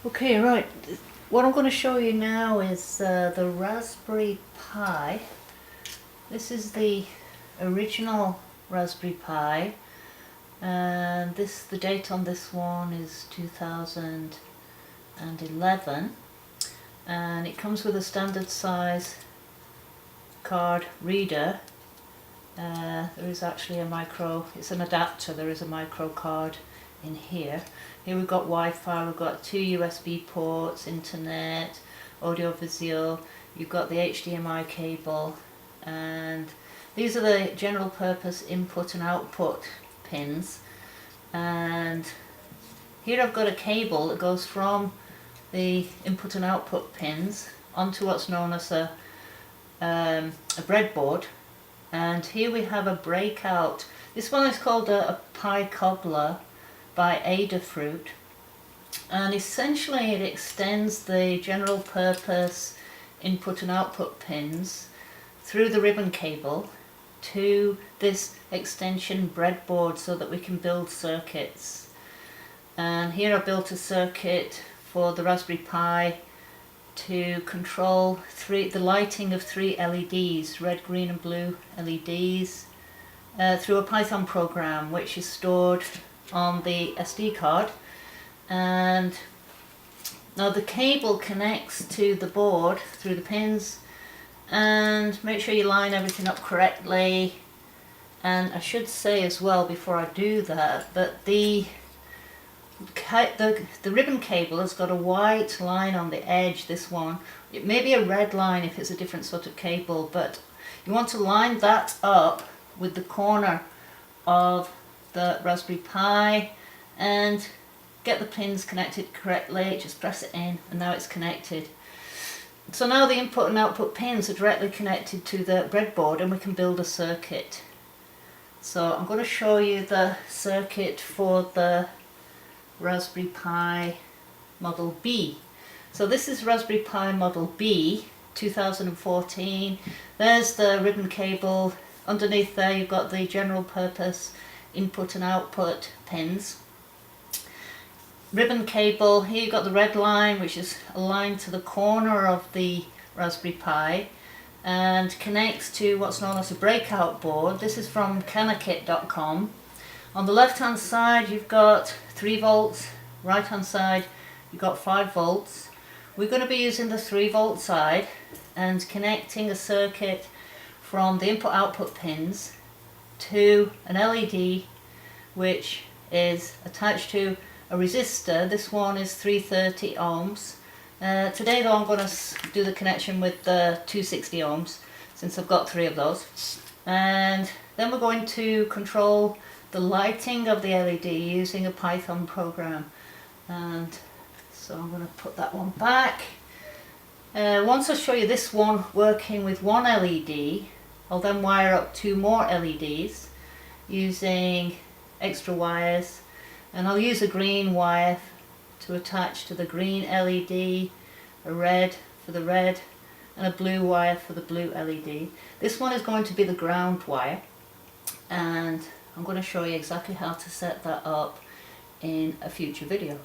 Okay, right. What I'm going to show you now is the Raspberry Pi. This is the original Raspberry Pi, and the date on this one is 2011, and it comes with a standard size card reader. There is actually it's an adapter, there is a micro card in here. Here we've got Wi-Fi, we've got 2 USB ports, internet, audio visual, you've got the HDMI cable, and these are the general purpose input and output pins. And here I've got a cable that goes from the input and output pins onto what's known as a breadboard. And here we have a breakout. This one is called a Pi Cobbler by Adafruit, and essentially it extends the general purpose input and output pins through the ribbon cable to this extension breadboard so that we can build circuits. And here I built a circuit for the Raspberry Pi to control the lighting of 3 LEDs, red, green and blue LEDs, through a Python program which is stored on the SD card. And now the cable connects to the board through the pins, and make sure you line everything up correctly. And I should say as well before I do that the ribbon cable has got a white line on the edge. This one, it may be a red line if it's a different sort of cable, but you want to line that up with the corner of the Raspberry Pi and get the pins connected correctly. Just press it in and now it's connected. So now the input and output pins are directly connected to the breadboard and we can build a circuit. So I'm going to show you the circuit for the Raspberry Pi Model B. So this is Raspberry Pi Model B 2014. There's the ribbon cable. Underneath there you've got the general purpose input and output pins. Ribbon cable, here you've got the red line which is aligned to the corner of the Raspberry Pi and connects to what's known as a breakout board. This is from canakit.com. On the left hand side you've got 3 volts, right hand side you've got 5 volts. We're going to be using the 3 volt side and connecting a circuit from the input output pins to an LED which is attached to a resistor. This one is 330 ohms. Today though I'm going to do the connection with the 260 ohms since I've got 3 of those. And then we're going to control the lighting of the LED using a Python program. And so I'm going to put that one back. Once I show you this one working with one LED, I'll then wire up 2 more LEDs using extra wires, and I'll use a green wire to attach to the green LED, a red for the red, and a blue wire for the blue LED. This one is going to be the ground wire, and I'm going to show you exactly how to set that up in a future video.